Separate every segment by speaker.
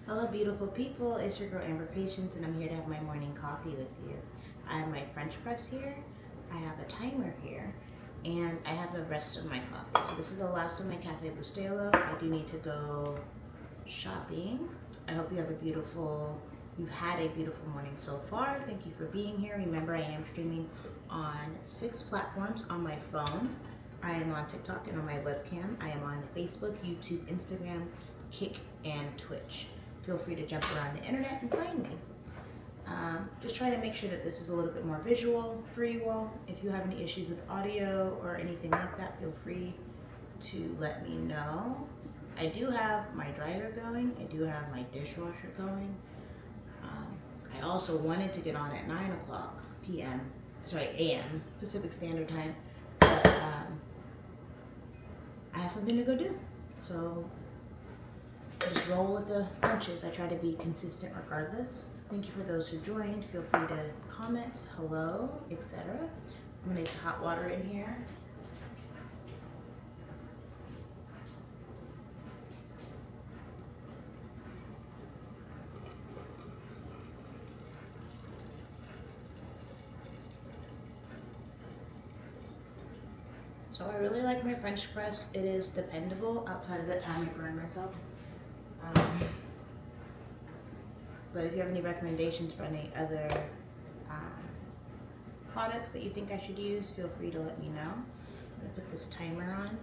Speaker 1: Hello, beautiful people. It's your girl Amber Patience, and I'm here to have my morning coffee with you. I have my French press here, I have a timer here, and I have the rest of my coffee. So this is the last of my Cafe Bustelo. I do need to go shopping. I hope you've had a beautiful morning so far. Thank you for being here. Remember, I am streaming on 6 platforms on my phone. I am on TikTok and on my webcam. I am on Facebook, YouTube, Instagram, Kick, and Twitch. Feel free to jump around the internet and find me. Just trying to make sure that this is a little bit more visual for you all. If you have any issues with audio or anything like that, feel free to let me know. I do have my dryer going. I do have my dishwasher going. I also wanted to get on at 9 o'clock a.m. Pacific Standard Time, but I have something to go do. So just roll with the punches. I try to be consistent regardless. Thank you for those who joined. Feel free to comment, hello, etc. I'm gonna get hot water in here. So I really like my French press. It is dependable outside of that time I burn myself. But if you have any recommendations for any other products that you think I should use, feel free to let me know. I'm gonna put this timer on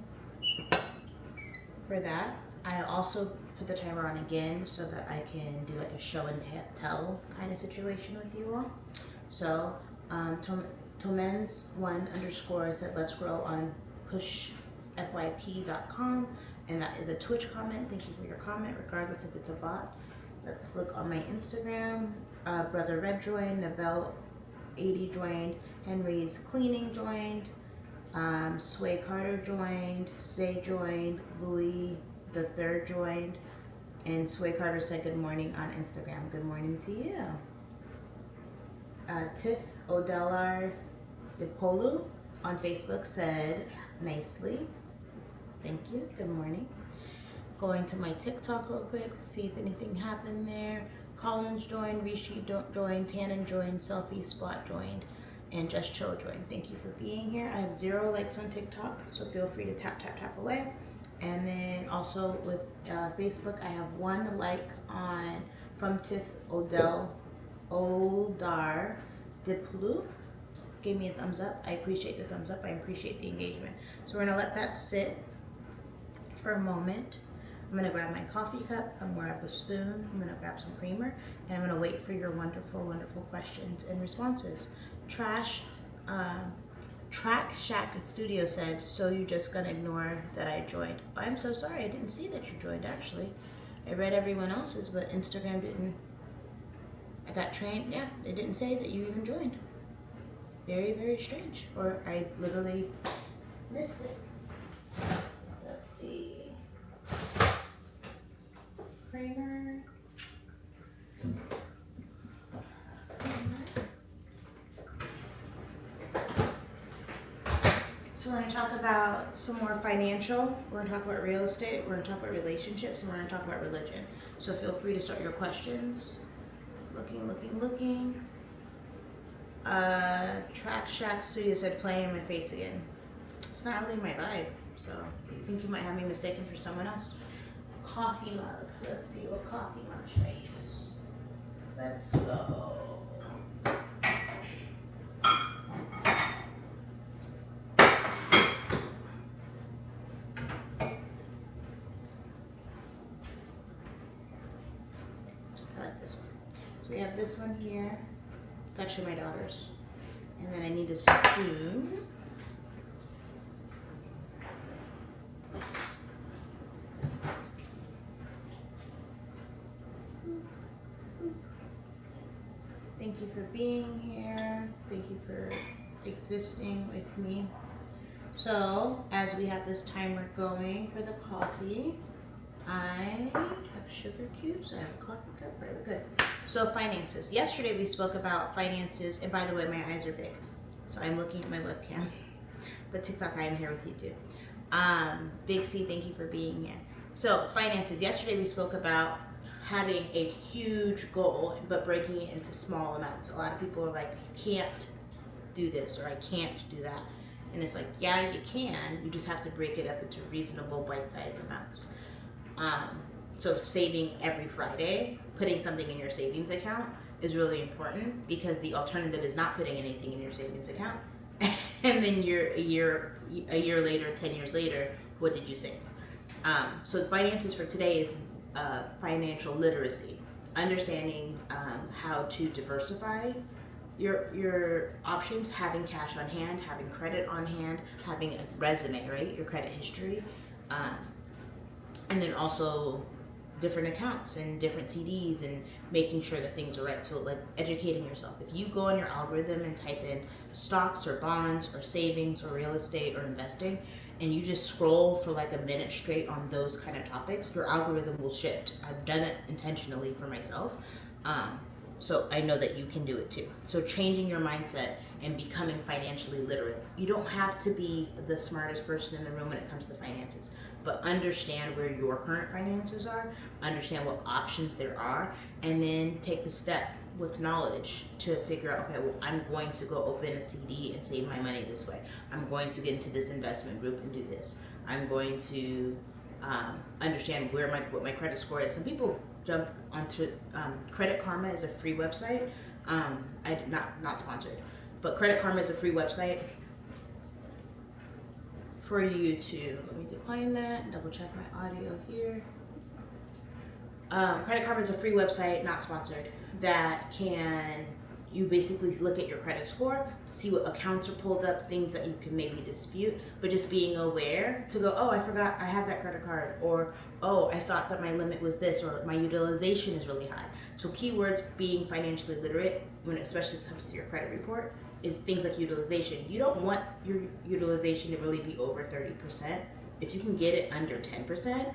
Speaker 1: for that. I also put the timer on again so that I can do like a show and tell kind of situation with you all. So Tomens1_ said let's grow on pushfyp.com, and that is a Twitch comment. Thank you for your comment, regardless if it's a bot. Let's look on my Instagram. Brother Red joined, Nabel 80 joined, Henry's Cleaning joined, Sway Carter joined, Zay joined, Louis the Third joined, and Sway Carter said good morning on Instagram. Good morning to you. Tith Odelar Dipolu on Facebook said nicely. Thank you. Good morning. Going to my TikTok real quick, see if anything happened there. Collins joined, Rishi joined, Tannen joined, Selfie Spot joined, and Just Chill joined. Thank you for being here. I have 0 likes on TikTok, so feel free to tap, tap, tap away. And then also with Facebook, I have 1 like from Tith Oldar Diplu. Gave me a thumbs up. I appreciate the thumbs up. I appreciate the engagement. So we're gonna let that sit for a moment. I'm gonna grab my coffee cup, I'm gonna grab a spoon, I'm gonna grab some creamer, and I'm gonna wait for your wonderful, wonderful questions and responses. Track Shack Studio said, so you just gonna ignore that I joined? I'm so sorry, I didn't see that you joined actually. I read everyone else's, but Instagram didn't. I got trained, yeah, it didn't say that you even joined. Very, very strange, or I literally missed it. Let's see. Creamer. So we're going to talk about some more financial. We're going to talk about real estate. We're going to talk about relationships, and we're going to talk about religion. So feel free to start your questions. Looking. Track Shack Studio said playing in my face again. It's not really my vibe, so I think you might have me mistaken for someone else. Coffee mug. Let's see, what coffee mug should I use? Let's go. I like this one. So we have this one here. It's actually my daughter's. And then I need a spoon. Thank you for being here. Thank you for existing with me. So, as we have this timer going for the coffee, I have sugar cubes, I have a coffee cup, really good. So finances. Yesterday we spoke about finances, and by the way, my eyes are big, so I'm looking at my webcam. But TikTok, I am here with you too. Big C, thank you for being here. So finances. Yesterday we spoke about having a huge goal but breaking it into small amounts. A lot of people are like, you can't do this or I can't do that. And it's like, yeah, you can. You just have to break it up into reasonable bite-sized amounts. So saving every Friday, putting something in your savings account is really important, because the alternative is not putting anything in your savings account. And then you're a year later, 10 years later, what did you save? So the finances for today is financial literacy, understanding how to diversify your options, having cash on hand, having credit on hand, having a resume, right? Your credit history, and then also different accounts and different CDs and making sure that things are right. So like educating yourself. If you go on your algorithm and type in stocks or bonds or savings or real estate or investing, and you just scroll for like a minute straight on those kind of topics, your algorithm will shift. I've done it intentionally for myself. So I know that you can do it too. So changing your mindset and becoming financially literate. You don't have to be the smartest person in the room when it comes to finances, but understand where your current finances are, understand what options there are, and then take the step with knowledge to figure out, okay, well, I'm going to go open a CD and save my money this way. I'm going to get into this investment group and do this. I'm going to understand what my credit score is. Some people jump onto Credit Karma is a free website. Not sponsored, but Credit Karma is a free website for you to, let me decline that, double check my audio here. Credit Karma is a free website, not sponsored, that you basically look at your credit score, see what accounts are pulled up, things that you can maybe dispute, but just being aware to go, oh, I forgot I have that credit card, or oh, I thought that my limit was this, or my utilization is really high. So keywords, being financially literate, especially when it comes to your credit report, is things like utilization. You don't want your utilization to really be over 30%. If you can get it under 10%,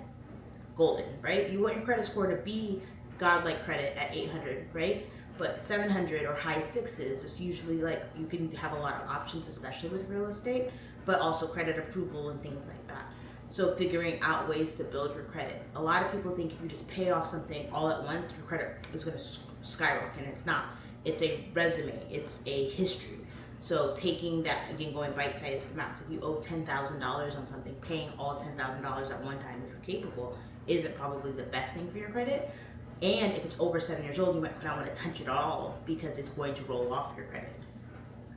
Speaker 1: golden, right? You want your credit score to be godlike credit at 800, right? But 700 or high sixes is usually like, you can have a lot of options, especially with real estate, but also credit approval and things like that. So figuring out ways to build your credit. A lot of people think if you just pay off something all at once, your credit is going to skyrocket, and it's not. It's a resume, it's a history. So taking that, again, going bite-sized amounts. If you owe $10,000 on something, paying all $10,000 at one time if you're capable isn't probably the best thing for your credit. And if it's over 7 years old, you might not want to touch it all because it's going to roll off your credit.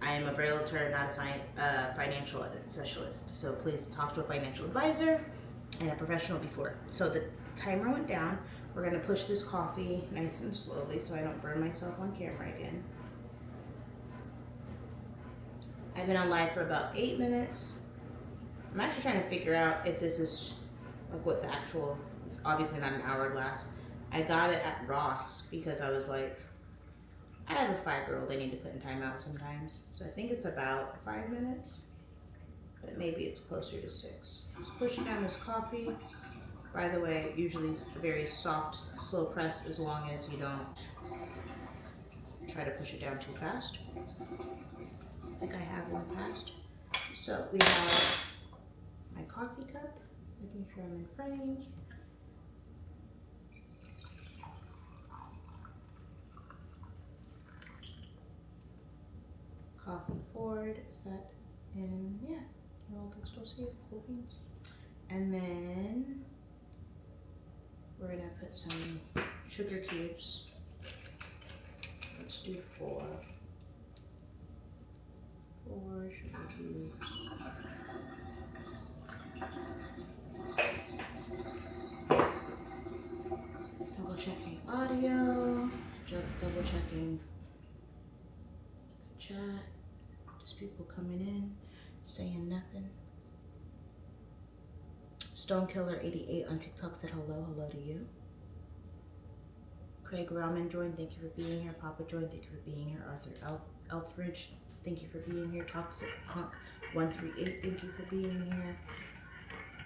Speaker 1: I am a realtor, not a financial specialist. So please talk to a financial advisor and a professional before. So the timer went down. We're going to push this coffee nice and slowly so I don't burn myself on camera again. I've been on live for about 8 minutes. I'm actually trying to figure out if this is like what the actual, it's obviously not an hourglass. I got it at Ross because I was like, I have a 5-year-old I need to put in timeout sometimes. So I think it's about 5 minutes, but maybe it's closer to 6. Just pushing down this coffee. By the way, usually it's a very soft, slow press as long as you don't try to push it down too fast. I think I have in the past. So we have my coffee cup, making sure I'm in frame. Coffee poured, is that in, yeah, you all can still see it, cool beans. And then we're gonna put some sugar cubes. Let's do 4 sugar cubes. Double checking audio, double checking the chat. Just people coming in, saying nothing. Stonekiller88 on TikTok said hello to you. Craig Raman joined, thank you for being here. Papa joined, thank you for being here. Arthur Elthridge, thank you for being here. Toxic Punk 138, thank you for being here.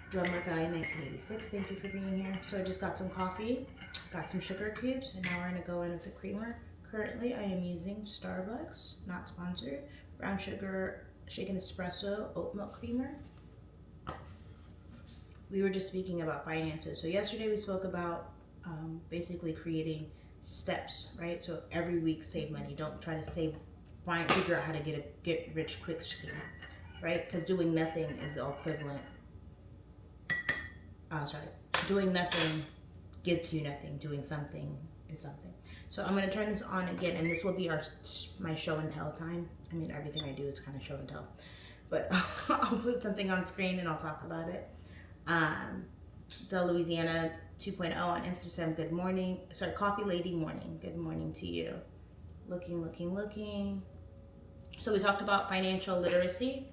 Speaker 1: Drummer Guy 1986, thank you for being here. So I just got some coffee, got some sugar cubes, and now we're gonna go in with the creamer. Currently I am using Starbucks, not sponsored, brown sugar, shaken espresso, oat milk creamer. We were just speaking about finances. So yesterday we spoke about basically creating steps, right? So every week save money. Don't try to figure out how to get rich quick scheme, right? Because doing nothing is the equivalent. Doing nothing gets you nothing. Doing something is something. So I'm gonna turn this on again, and this will be my show and tell time. I mean, everything I do is kind of show and tell, but I'll put something on screen and I'll talk about it. Del Louisiana 2.0 on Instagram. Good morning. Sorry, Coffee Lady Morning. Good morning to you. Looking. So we talked about financial literacy,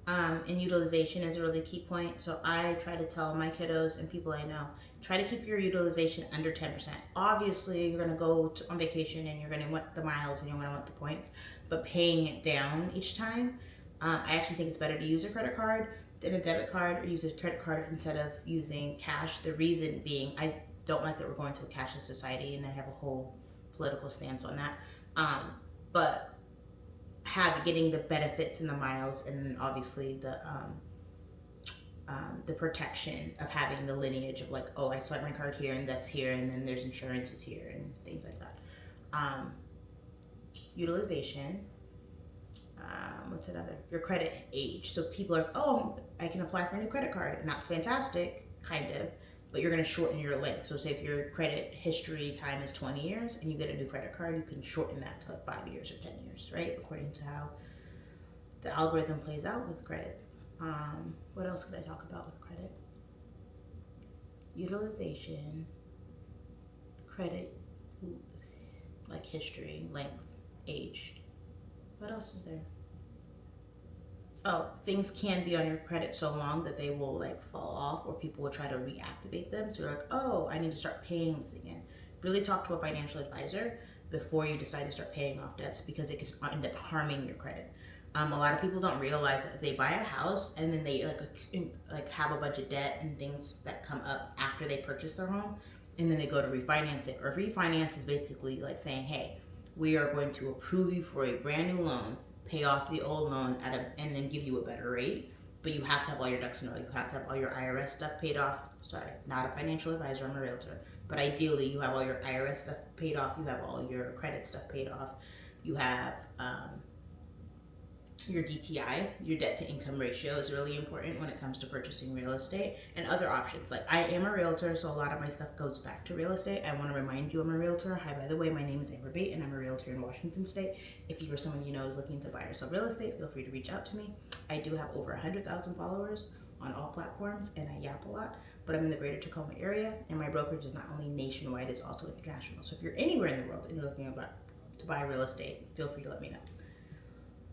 Speaker 1: and utilization is a really key point. So I try to tell my kiddos and people I know, try to keep your utilization under 10%. Obviously, you're going to go on vacation and you're going to want the miles and you're going to want the points, but paying it down each time. I actually think it's better to use a credit card than a debit card, or use a credit card instead of using cash. The reason being, I don't like that we're going to a cashless society, and I have a whole political stance on that. But getting the benefits and the miles, and then obviously the protection of having the lineage of like, oh, I swipe my card here and that's here, and then there's insurances here and things like that. Utilization. What's another? Your credit age. So people are, oh, I can apply for a new credit card, and that's fantastic, kind of, but you're going to shorten your length. So say if your credit history time is 20 years and you get a new credit card, you can shorten that to like 5 years or 10 years, right? According to how the algorithm plays out with credit. What else could I talk about with credit? Utilization, credit, like history, length, age. What else is there? Oh, things can be on your credit so long that they will like fall off, or people will try to reactivate them. So you're like, oh, I need to start paying this again. Really talk to a financial advisor before you decide to start paying off debts, because it could end up harming your credit. A lot of people don't realize that if they buy a house and then they like have a bunch of debt and things that come up after they purchase their home, and then they go to refinance it. Or refinance is basically like saying, hey, we are going to approve you for a brand new loan, pay off the old loan and then give you a better rate, but you have to have all your ducks in a row. You have to have all your IRS stuff paid off. Sorry, not a financial advisor, I'm a realtor. But ideally, you have all your IRS stuff paid off. You have all your credit stuff paid off. You have your DTI, your debt to income ratio is really important when it comes to purchasing real estate, and other options. Like, I am a realtor, so a lot of my stuff goes back to real estate. I want to remind you I'm a realtor. Hi, by the way, my name is Amber Bate, and I'm a realtor in Washington State. If you or someone you know is looking to buy or sell real estate, feel free to reach out to me. I do have over 100,000 followers on all platforms, and I yap a lot, but I'm in the greater Tacoma area, and my brokerage is not only nationwide, it's also international. So if you're anywhere in the world and you're looking to buy real estate, feel free to let me know.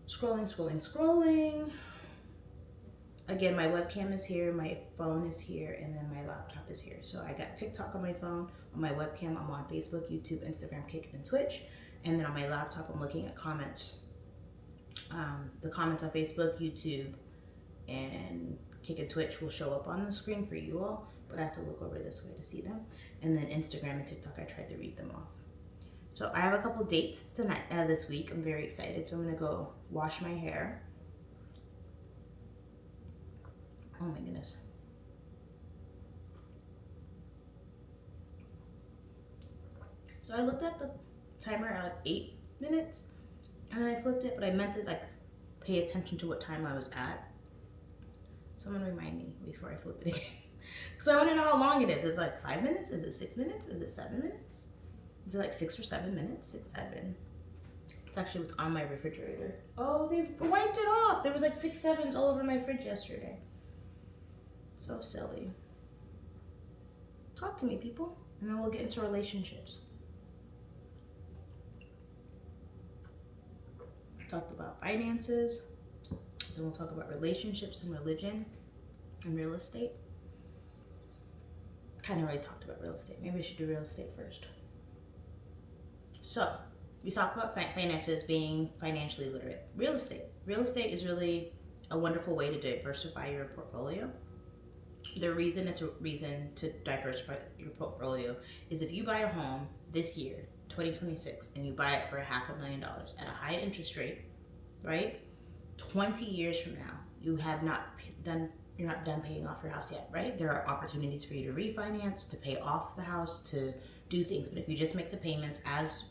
Speaker 1: Scrolling. Again, my webcam is here, my phone is here, and then my laptop is here. So I got TikTok on my phone, on my webcam, I'm on Facebook, YouTube, Instagram, Kick, and Twitch. And then on my laptop, I'm looking at comments. The comments on Facebook, YouTube, and Kick and Twitch will show up on the screen for you all, but I have to look over this way to see them. And then Instagram and TikTok, I tried to read them off. So I have a couple dates tonight, this week. I'm very excited. So I'm gonna go wash my hair. Oh my goodness. So I looked at the timer at like 8 minutes, and then I flipped it, but I meant to like pay attention to what time I was at. Someone remind me before I flip it again. Because I want to know how long it is. Is it like 5 minutes? Is it 6 minutes? Is it 7 minutes? Is it like 6 or 7 minutes? 6, 7. It's actually what's on my refrigerator. Oh, they wiped it off. There was like 6 sevens all over my fridge yesterday. So silly. Talk to me, people, and then we'll get into relationships. Talked about finances. Then we'll talk about relationships and religion and real estate. Kind of already talked about real estate. Maybe I should do real estate first. So, we talked about finances, being financially literate. Real estate. Real estate is really a wonderful way to diversify your portfolio. The reason it's a reason to diversify your portfolio is if you buy a home this year, 2026, and you buy it for $500,000 at a high interest rate, right? 20 years from now, you have not you're not done paying off your house yet, right? There are opportunities for you to refinance, to pay off the house, to do things. But if you just make the payments as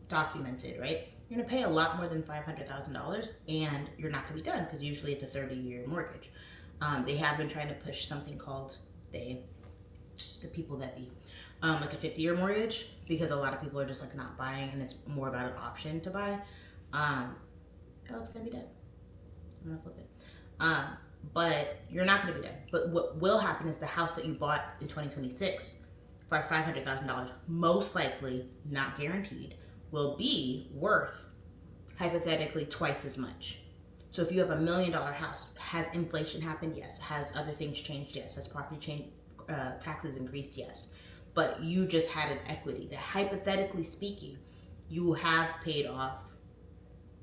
Speaker 1: documented, right, you're gonna pay a lot more than $500,000, and you're not gonna be done because usually it's a 30-year mortgage. They have been trying to push something called the people that be like a 50-year mortgage, because a lot of people are just like not buying, and it's more about an option to buy. Oh, it's gonna be done. I'm gonna flip it. But you're not gonna be done. But what will happen is the house that you bought in 2026 for $500,000, most likely, not guaranteed, will be worth hypothetically twice as much. So if you have $1 million house, has inflation happened? Yes. Has other things changed? Yes. Has property change, taxes increased? Yes. But you just had an equity that, hypothetically speaking, you have paid off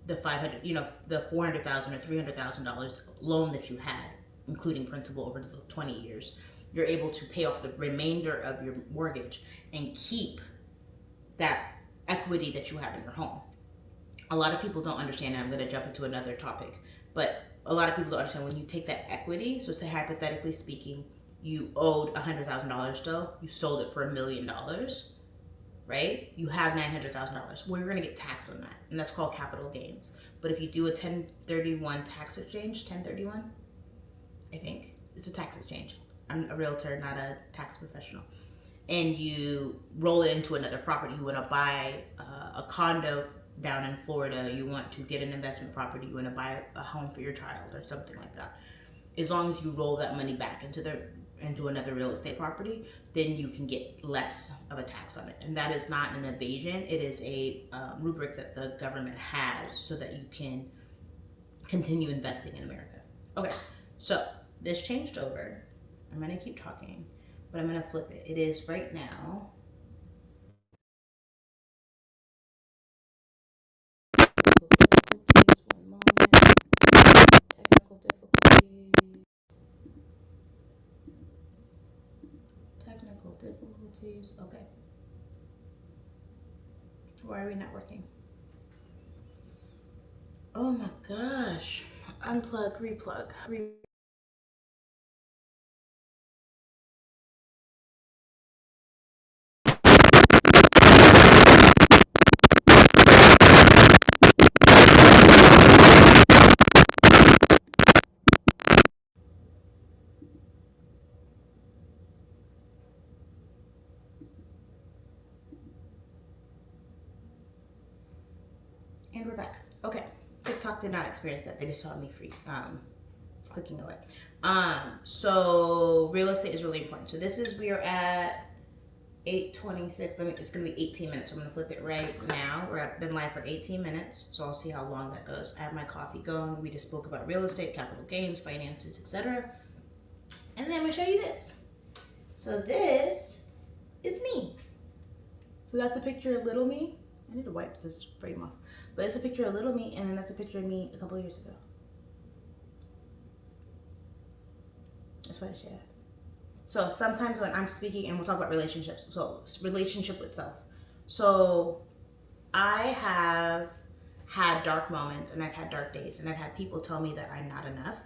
Speaker 1: the the $400,000 or $300,000 loan that you had, including principal, over the 20 years. You're able to pay off the remainder of your mortgage and keep that equity that you have in your home. A lot of people don't understand, and I'm going to jump into another topic, but a lot of people don't understand when you take that equity. So say hypothetically speaking, you owed $100,000 still, you sold it for $1 million, right? You have $900,000. Well, you're going to get taxed on that, and that's called capital gains. But if you do a 1031 tax exchange, 1031, I think it's a tax exchange. I'm a realtor, not a tax professional. And you roll it into another property. You want to buy a condo down in Florida. You want to get an investment property. You want to buy a home for your child or something like that. As long as you roll that money back into another real estate property, then you can get less of a tax on it. And that is not an evasion. It is a rubric that the government has so that you can continue investing in America. Okay, so this changed over. I'm going to keep talking, but I'm going to flip it. It is right now. One moment. Technical difficulties. Technical difficulties. Okay. Why are we not working? Oh my gosh. Unplug, replug. And we're back. Okay. TikTok did not experience that. They just saw me clicking away. So real estate is really important. So we are at 8:26. It's gonna be 18 minutes. So I'm gonna flip it right now. I've been live for 18 minutes, so I'll see how long that goes. I have my coffee going. We just spoke about real estate, capital gains, finances, etc. And then I'm gonna show you this. So this is me. So that's a picture of little me. I need to wipe this frame off. But it's a picture of little me, and then that's a picture of me a couple of years ago. That's what I shared. So sometimes when I'm speaking, and we'll talk about relationships, so relationship with self. So I have had dark moments, and I've had dark days, and I've had people tell me that I'm not enough.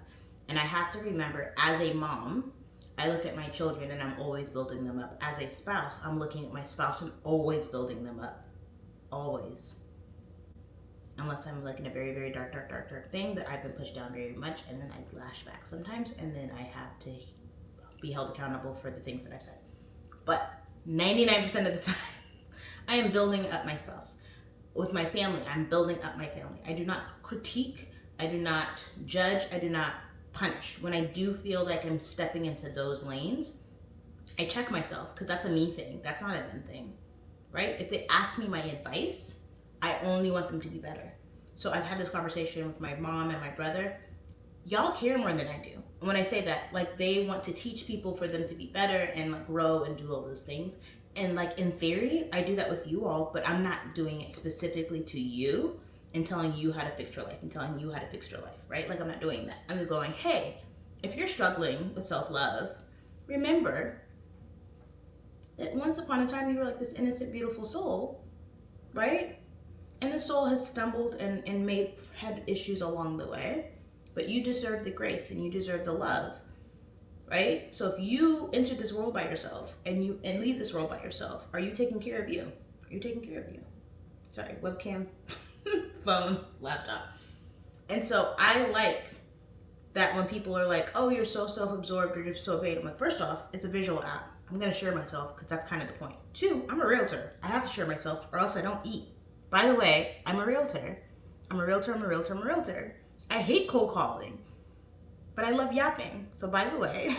Speaker 1: And I have to remember, as a mom, I look at my children and I'm always building them up. As a spouse, I'm looking at my spouse and always building them up. Always. Unless I'm like in a very, very dark thing that I've been pushed down very much, and then I lash back sometimes, and then I have to be held accountable for the things that I've said. But 99% of the time, I am building up my spouse. With my family, I'm building up my family. I do not critique, I do not judge, I do not punish. When I do feel like I'm stepping into those lanes, I check myself, because that's a me thing. That's not a them thing, right? If they ask me my advice, I only want them to be better. So I've had this conversation with my mom and my brother. Y'all care more than I do. And when I say that, like, they want to teach people for them to be better and like grow and do all those things. And like in theory, I do that with you all, but I'm not doing it specifically to you and telling you how to fix your life and telling you how to fix your life, right? Like, I'm not doing that. I'm going, hey, if you're struggling with self-love, remember that once upon a time you were like this innocent, beautiful soul, right? And the soul has stumbled and had issues along the way, but you deserve the grace and you deserve the love. right? So if you enter this world by yourself and leave this world by yourself, are you taking care of you? Are you taking care of you? Sorry, webcam, phone, laptop. And so I like that when people are like, oh, you're so self-absorbed or you're so vain. I'm like, first off, it's a visual app. I'm going to share myself because that's kind of the point. Two, I'm a realtor. I have to share myself or else I don't eat. By the way, I'm a realtor. I'm a realtor. I hate cold calling, but I love yapping. So by the way,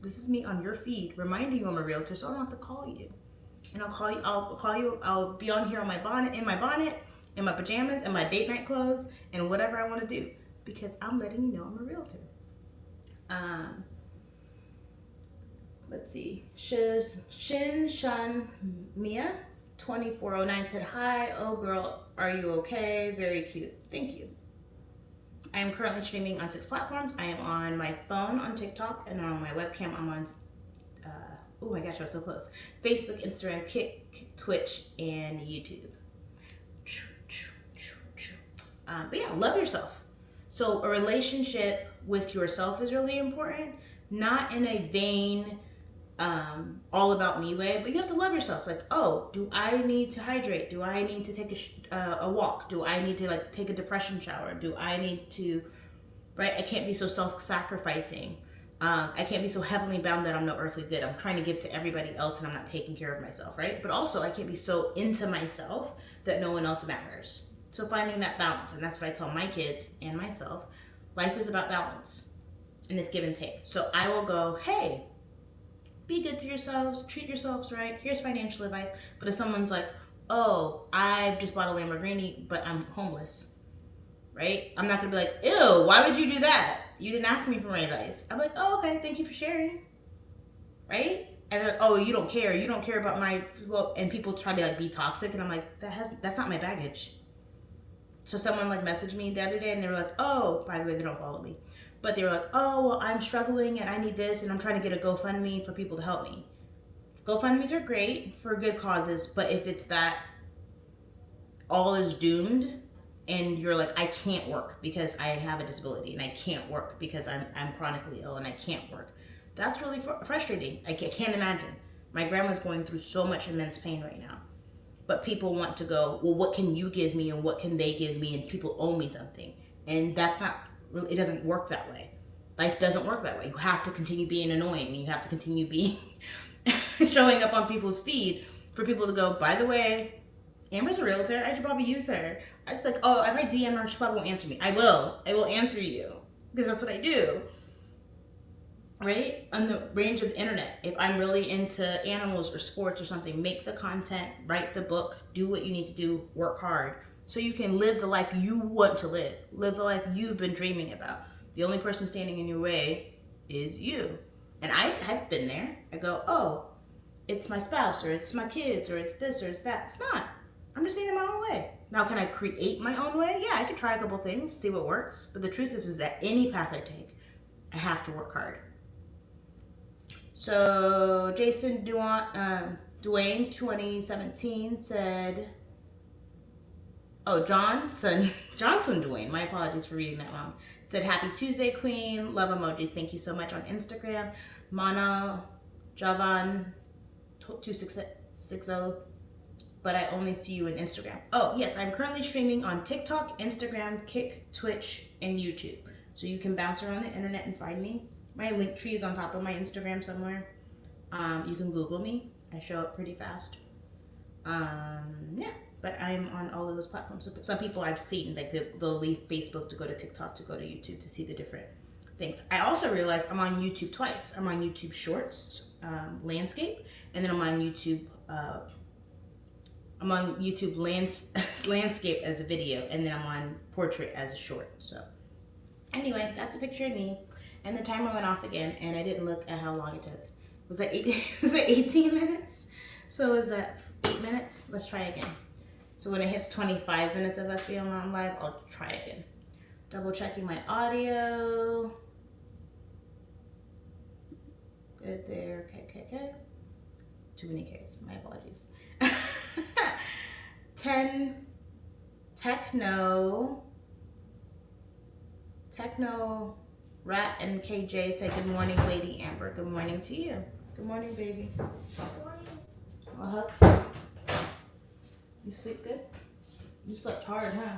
Speaker 1: this is me on your feed reminding you I'm a realtor, so I don't have to call you. And I'll call you, I'll be on here in my bonnet, in my pajamas, and my date night clothes, and whatever I want to do. Because I'm letting you know I'm a realtor. Let's see. Shin Shun Mia 2409 said, hi, oh girl, are you okay? Very cute. Thank you. I am currently streaming on 6 platforms. I am on my phone on TikTok, and on my webcam I'm on, oh my gosh, I was so close. Facebook, Instagram, Kick, Twitch, and YouTube. But yeah, love yourself. So a relationship with yourself is really important, not in a vain, all about me way, but you have to love yourself. Like, oh, do I need to hydrate? Do I need to take a walk? Do I need to like take a depression shower? Do I need to, right? I can't be so self-sacrificing. I can't be so heavenly bound that I'm no earthly good. I'm trying to give to everybody else and I'm not taking care of myself, right? But also I can't be so into myself that no one else matters. So finding that balance, and that's what I tell my kids and myself, life is about balance and it's give and take. So I will go, hey, be good to yourselves, treat yourselves right, here's financial advice. But if someone's like, oh, I just bought a Lamborghini, but I'm homeless, right? I'm not gonna be like, ew, why would you do that? You didn't ask me for my advice. I'm like, oh, okay, thank you for sharing, right? And they're like, oh, you don't care about my, well, and people try to like be toxic, and I'm like, that's not my baggage. So someone like messaged me the other day and they were like, oh, by the way, they don't follow me, but they were like, oh, well, I'm struggling and I need this and I'm trying to get a GoFundMe for people to help me. GoFundMes are great for good causes, but if it's that all is doomed and you're like, I can't work because I have a disability and I can't work because I'm chronically ill and I can't work, that's really frustrating. I can't imagine. My grandma's going through so much immense pain right now. But people want to go, well, what can you give me and what can they give me, and people owe me something. And that's not really, it doesn't work that way. Life doesn't work that way. You have to continue being annoying and you have to continue being showing up on people's feed for people to go, by the way, Amber's a realtor, I should probably use her. I just like, oh, if I DM her, she probably won't answer me. I will answer you because that's what I do. Right? On the range of the internet, if I'm really into animals or sports or something, make the content, write the book, do what you need to do, work hard so you can live the life you want to live the life you've been dreaming about. The only person standing in your way is you. And I've been there. I go, oh, it's my spouse or it's my kids or it's this or it's that. It's not. I'm just staying in my own way. Now, can I create my own way? Yeah, I could try a couple things, see what works. But the truth is that any path I take, I have to work hard. So Jason Dwayne 2017 said, oh, Johnson Dwayne, my apologies for reading that wrong, said, happy Tuesday, Queen, love emojis, thank you so much on Instagram. Mana Javan 2660, but I only see you in Instagram. Oh yes, I'm currently streaming on TikTok, Instagram, Kick, Twitch, and YouTube. So you can bounce around the internet and find me. My link tree is on top of my Instagram somewhere. You can Google me. I show up pretty fast. Yeah, but I'm on all of those platforms. So some people I've seen, like they'll leave Facebook to go to TikTok to go to YouTube to see the different things. I also realized I'm on YouTube twice. I'm on YouTube Shorts, landscape, and then I'm on YouTube landscape as a video, and then I'm on portrait as a short. So anyway, that's a picture of me. And the timer went off again, and I didn't look at how long it took. Was that 18 minutes? So is that 8 minutes? Let's try again. So when it hits 25 minutes of us being on live, I'll try again. Double checking my audio. Good there. Okay. Too many K's. My apologies. 10 techno Rat and KJ say good morning, Lady Amber. Good morning to you. Good morning, baby. Good morning. A hug. You sleep good? You slept hard, huh?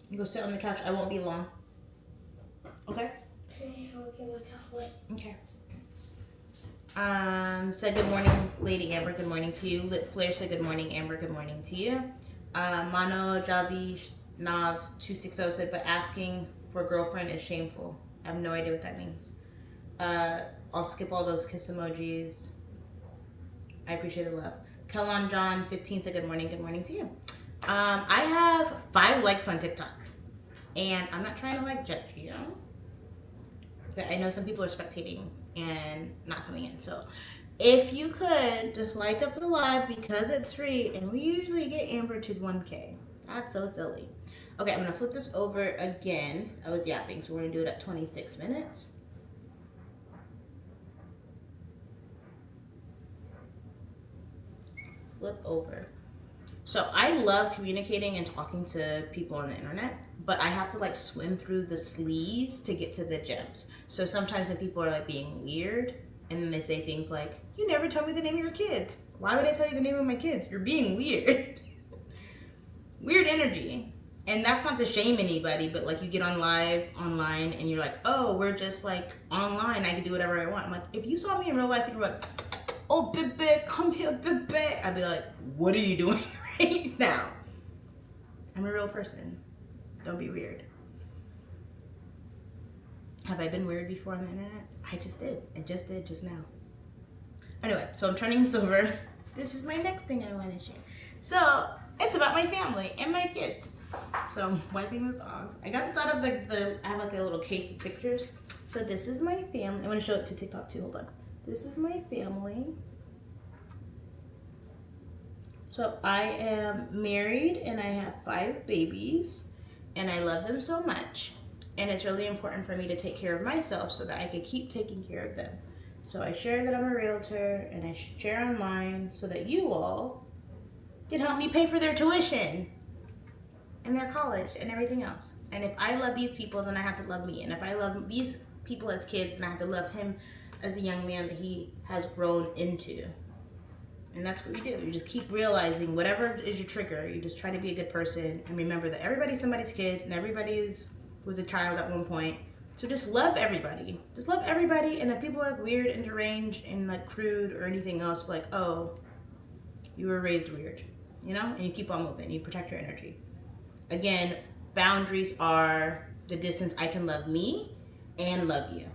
Speaker 1: You go sit on the couch. I won't be long. Okay?
Speaker 2: Okay, I'll get my chocolate.
Speaker 1: Okay. Said good morning, Lady Amber. Good morning to you. Lit Flair said good morning, Amber. Good morning to you. Mano Javi Nav 260 said, but asking for a girlfriend is shameful. I have no idea what that means. I'll skip all those kiss emojis. I appreciate the love. Kellon John 15 said good morning to you. I have 5 likes on TikTok. And I'm not trying to like judge you. But I know some people are spectating and not coming in. So if you could just like up the live because it's free, and we usually get Amber to 1K. That's so silly. Okay, I'm gonna flip this over again. I was yapping, so we're gonna do it at 26 minutes. Flip over. So I love communicating and talking to people on the internet, but I have to like swim through the sleaze to get to the gems. So sometimes when people are like being weird and then they say things like, you never tell me the name of your kids. Why would I tell you the name of my kids? You're being weird. Weird energy. And that's not to shame anybody, but like you get online and you're like, oh, we're just like online. I can do whatever I want. I'm like, if you saw me in real life and you were like, oh, baby, come here, baby. I'd be like, what are you doing right now? I'm a real person. Don't be weird. Have I been weird before on the internet? I just did. I just did just now. Anyway, so I'm turning this over. This is my next thing I want to share. So it's about my family and my kids. So I'm wiping this off. I got this out of I have like a little case of pictures. So this is my family. I want to show it to TikTok too. Hold on. This is my family. So I am married and I have 5 babies and I love them so much. And it's really important for me to take care of myself so that I can keep taking care of them. So I share that I'm a realtor and I share online so that you all can help me pay for their tuition and their college and everything else. And if I love these people, then I have to love me. And if I love these people as kids, then I have to love him as the young man that he has grown into. And that's what we do. You just keep realizing whatever is your trigger, you just try to be a good person and remember that everybody's somebody's kid and was a child at one point. So just love everybody. Just love everybody. And if people are like weird and deranged and like crude or anything else, like, oh, you were raised weird, you know? And you keep on moving. You protect your energy. Again, boundaries are the distance I can love me and love you.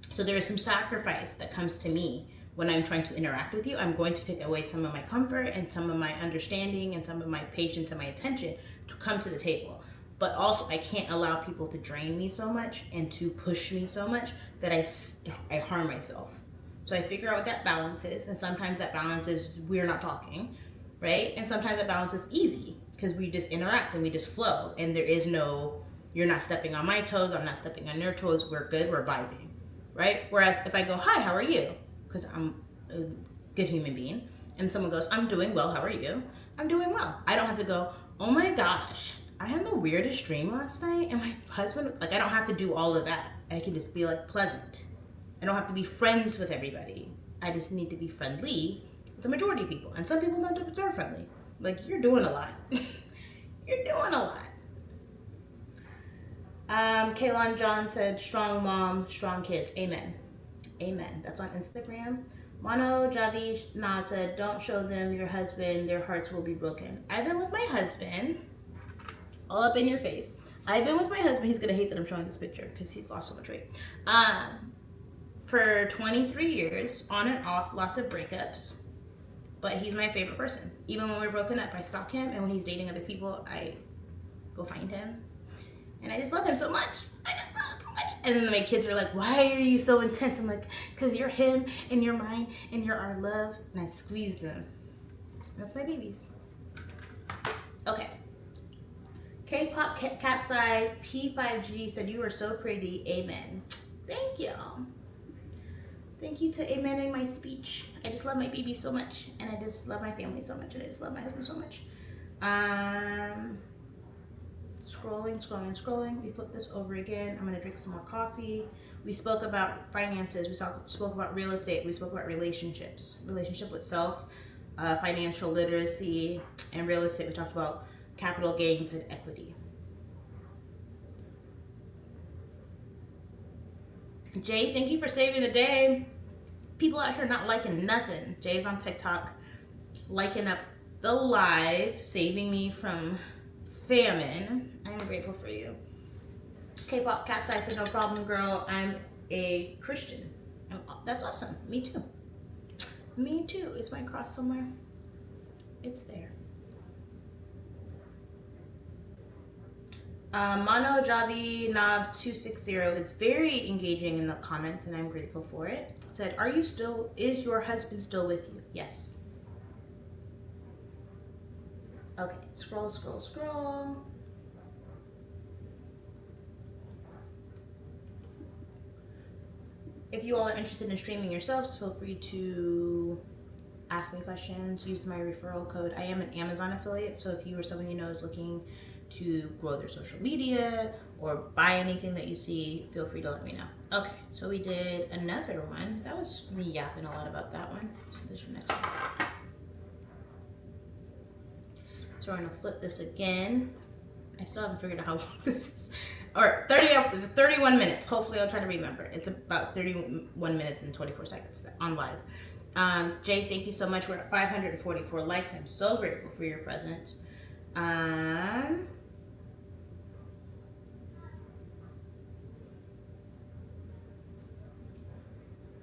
Speaker 1: So there is some sacrifice that comes to me when I'm trying to interact with you. I'm going to take away some of my comfort and some of my understanding and some of my patience and my attention to come to the table. But also I can't allow people to drain me so much and to push me so much that I harm myself. So I figure out what that balance is. And sometimes that balance is we're not talking, right? And sometimes that balance is easy because we just interact and we just flow. And there is no, you're not stepping on my toes, I'm not stepping on your toes, we're good, we're vibing, right? Whereas if I go, hi, how are you? Because I'm a good human being. And someone goes, I'm doing well, how are you? I'm doing well. I don't have to go, oh my gosh, I had the weirdest dream last night and my husband, like I don't have to do all of that. I can just be like pleasant. I don't have to be friends with everybody. I just need to be friendly with the majority of people. And some people don't deserve friendly. Like you're doing a lot. You're doing a lot. Kaylon John said, strong mom, strong kids. Amen. Amen. That's on Instagram. Mano Javi Na said, don't show them your husband. Their hearts will be broken. I've been with my husband. All up in your face. I've been with my husband. He's going to hate that I'm showing this picture because he's lost so much weight. For 23 years, on and off, lots of breakups. But he's my favorite person. Even when we're broken up, I stalk him. And when he's dating other people, I go find him. And I just love him so much. I just love him so much. And then my kids are like, why are you so intense? I'm like, because you're him and you're mine and you're our love. And I squeeze them. That's my babies. Okay. K-pop Cat's Eye P5G said, you are so pretty. Amen. Thank you. Thank you to amening my speech. I just love my baby so much. And I just love my family so much. And I just love my husband so much. Scrolling. We flip this over again. I'm gonna drink some more coffee. We spoke about finances. We spoke about real estate. We spoke about relationships, relationship with self, financial literacy, and real estate. We talked about capital gains and equity. Jay, thank you for saving the day. People out here not liking nothing. Jay's on TikTok, liking up the live, saving me from famine. I am grateful for you. K-pop Cat's Eye said, no problem, girl. I'm a Christian. That's awesome. Me too. Me too. Is my cross somewhere? It's there. Mono Javi Nav 260 is very engaging in the comments, and I'm grateful for it. Said, is your husband still with you? Yes. Okay, scroll. If you all are interested in streaming yourselves, feel free to ask me questions. Use my referral code. I am an Amazon affiliate, so if you or someone you know is looking to grow their social media or buy anything that you see, feel free to let me know. Okay, so we did another one. That was me yapping a lot about that one. So this is your next one. So we're gonna flip this again. I still haven't figured out how long this is. Or 31 minutes. Hopefully I'll try to remember. It's about 31 minutes and 24 seconds on live. Jay, thank you so much. We're at 544 likes. I'm so grateful for your presence.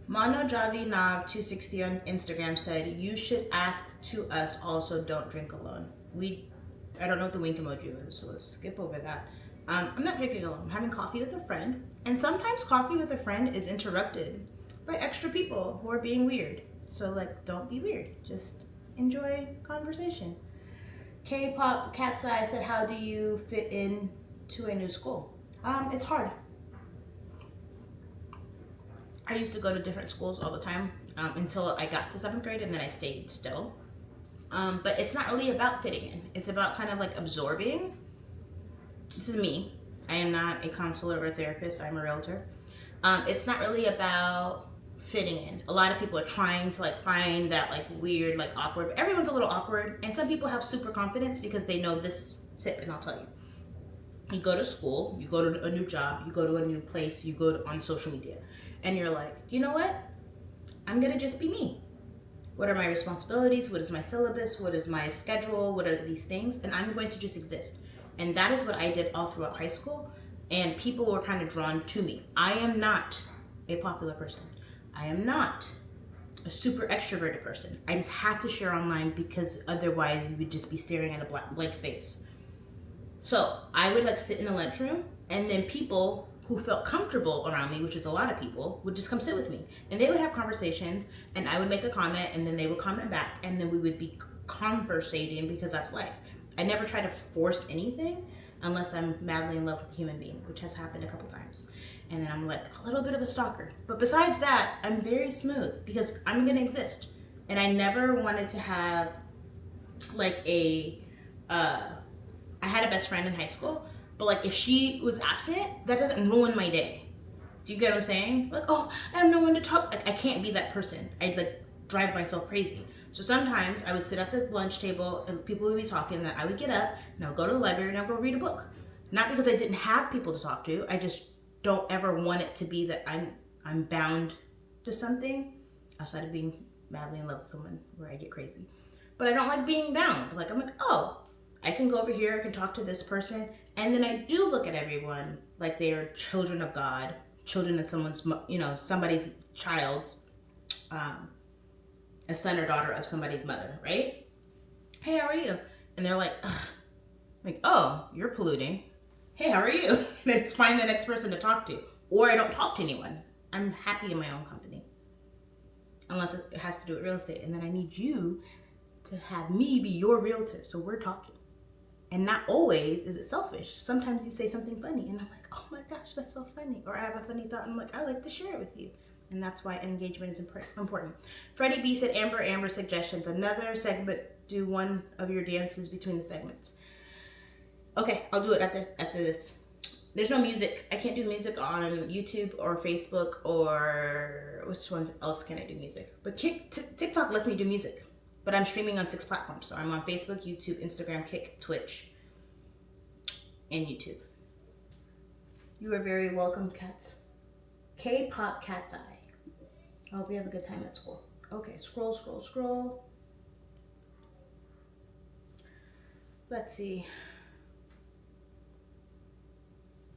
Speaker 1: Mono Javi Nav 260 on Instagram said, you should ask to us also, don't drink alone. I don't know what the wink emoji is, so let's skip over that. I'm not drinking alone. I'm having coffee with a friend, and sometimes coffee with a friend is interrupted by extra people who are being weird. So like, don't be weird. Just enjoy conversation. K-pop Cat's Eye said, how do you fit into a new school? It's hard. I used to go to different schools all the time until I got to 7th grade, and then I stayed still. But it's not really about fitting in. It's about kind of like absorbing. This is me. I am not a counselor or a therapist. I'm a realtor. It's not really about fitting in. A lot of people are trying to like find that like weird, like awkward. Everyone's a little awkward, and some people have super confidence because they know this tip, and I'll tell you. You go to school, you go to a new job, you go to a new place, you go on social media, and you're like, you know what? I'm gonna just be me. What are my responsibilities? What is my syllabus? What is my schedule? What are these things? And I'm going to just exist. And that is what I did all throughout high school. And people were kind of drawn to me. I am not a popular person. I am not a super extroverted person. I just have to share online because otherwise you would just be staring at a blank face. So I would like sit in the lunchroom, and then people who felt comfortable around me, which is a lot of people, would just come sit with me. And they would have conversations, and I would make a comment, and then they would comment back, and then we would be conversating because that's life. I never try to force anything unless I'm madly in love with a human being, which has happened a couple times. And then I'm like a little bit of a stalker. But besides that, I'm very smooth because I'm gonna exist. And I never wanted to have like I had a best friend in high school, but like if she was absent, that doesn't ruin my day. Do you get what I'm saying? Like, oh, I have no one to talk. Like, I can't be that person. I'd like drive myself crazy. So sometimes I would sit at the lunch table and people would be talking, and I would get up and I'll go to the library and I'll go read a book. Not because I didn't have people to talk to. I just don't ever want it to be that I'm bound to something outside of being madly in love with someone where I get crazy. But I don't like being bound. Like, I'm like, oh, I can go over here, I can talk to this person. And then I do look at everyone like they are children of God, children of someone's, somebody's child's, a son or daughter of somebody's mother, right? Hey, how are you? And they're like, ugh. Like, oh, you're polluting. Hey, how are you? And I just find the next person to talk to. Or I don't talk to anyone. I'm happy in my own company. Unless it has to do with real estate. And then I need you to have me be your realtor. So we're talking. And not always is it selfish. Sometimes you say something funny and I'm like, oh my gosh, that's so funny. Or I have a funny thought and I'm like, I like to share it with you. And that's why engagement is important. Freddie B said, Amber suggestions. Another segment, do one of your dances between the segments. Okay, I'll do it after this. There's no music. I can't do music on YouTube or Facebook or which one else can I do music? But TikTok lets me do music. But I'm streaming on 6 platforms. So I'm on Facebook, YouTube, Instagram, Kick, Twitch, and YouTube. You are very welcome, cats. K-pop cat's eye. I hope you have a good time at school. Okay, scroll. Let's see.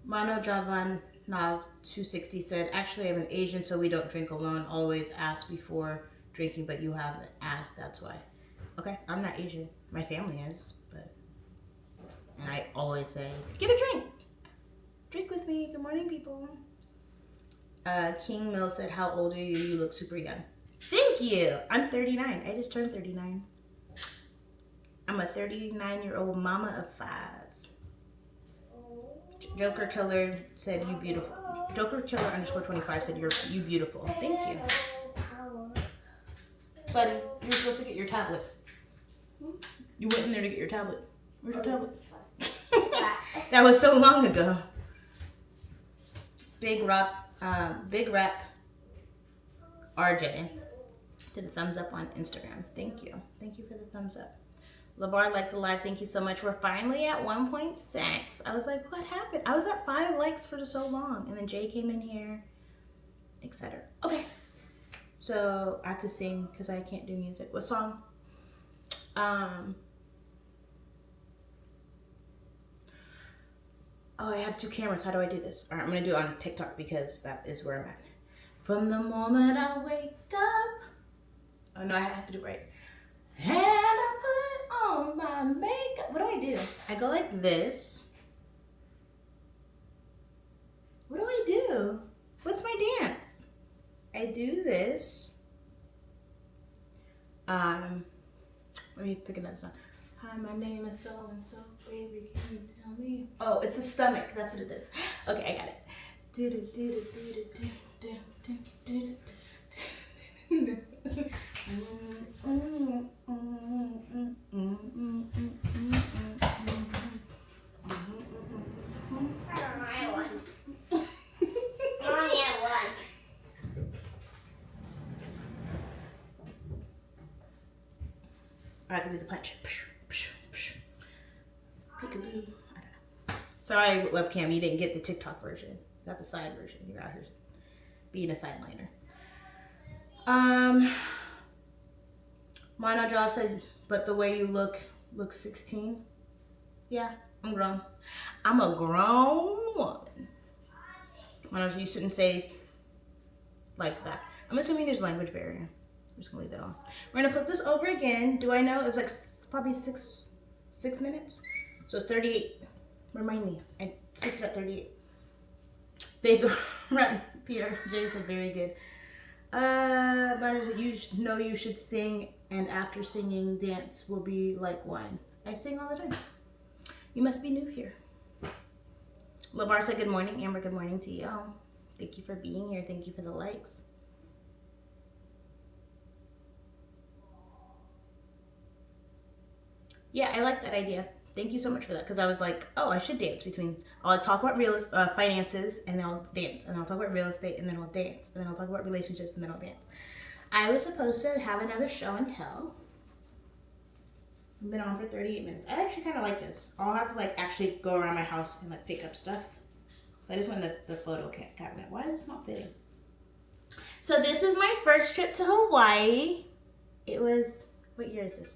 Speaker 1: Mano Javan Nav 260 said, actually I'm an Asian, so we don't drink alone. Always ask before drinking, but you haven't asked, that's why. Okay, I'm not Asian. My family is, but... And I always say, get a drink. Drink with me. Good morning, people. King Mill said, how old are you? You look super young. Thank you. I'm 39. I just turned 39. I'm a 39-year-old mama of 5. Joker Killer said, you beautiful. Joker Killer _25 said, you beautiful. Thank you. Buddy, you're supposed to get your tablet. You went in there to get your tablet. Where's your tablet? That was so long ago. Big Rap RJ did a thumbs up on Instagram. Thank you. Thank you for the thumbs up. LeBar liked the live. Thank you so much. We're finally at 1.6. I was like, what happened? I was at 5 likes for so long. And then Jay came in here, etc. Okay. So I have to sing because I can't do music. What song? Oh, I have 2 cameras. How do I do this? All right, I'm going to do it on TikTok because that is where I'm at. From the moment I wake up. Oh, no, I have to do it right. And I put on my makeup. What do? I go like this. What do I do? What's my dance? I do this. Let me pick another song. Hi, my name is so-and-so. Baby, can you tell me? Oh, it's the stomach. That's what it is. Okay, I got it. I have to do the punch. Peekaboo. I don't know. Sorry, webcam, you didn't get the TikTok version. You got the side version. You're out here being a sideliner. Mono Job said, but the way you look 16. Yeah, I'm grown. I'm a grown woman. Mono, you shouldn't say like that. I'm assuming there's language barrier. I'm just gonna leave that on. We're gonna flip this over again. Do I know? It was like probably six minutes. So it's 38. Remind me. I flipped it at 38. Big run. Peter J said very good. But you know you should sing, and after singing, dance will be like wine. I sing all the time. You must be new here. LeBar said good morning. Amber, good morning to you. Thank you for being here. Thank you for the likes. Yeah, I like that idea. Thank you so much for that, because I was like, oh, I should dance between, I'll talk about real finances, and then I'll dance, and I'll talk about real estate, and then I'll dance, and then I'll talk about relationships, and then I'll dance. I was supposed to have another show and tell. I've been on for 38 minutes. I actually kind of like this. I'll have to like actually go around my house and like pick up stuff. So I just went the photo cabinet. Why is this not fitting? So this is my first trip to Hawaii. It was, what year is this?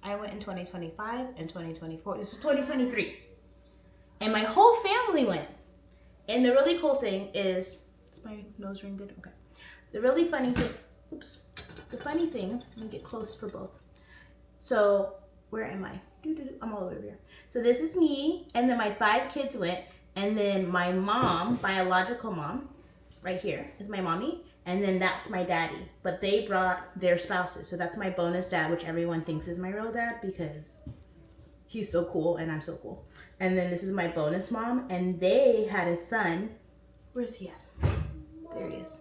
Speaker 1: I went in 2025 and 2024. This is 2023. And my whole family went. And the really cool thing is, is my nose ring good? Okay. The really funny thing, oops. The funny thing, let me get close for both. So, where am I? I'm all over here. So this is me, and then my 5 kids went, and then my mom, biological mom, right here is my mommy. And then that's my daddy, but they brought their spouses. So that's my bonus dad, which everyone thinks is my real dad because he's so cool and I'm so cool. And then this is my bonus mom, and they had a son. Where's he at? There he is.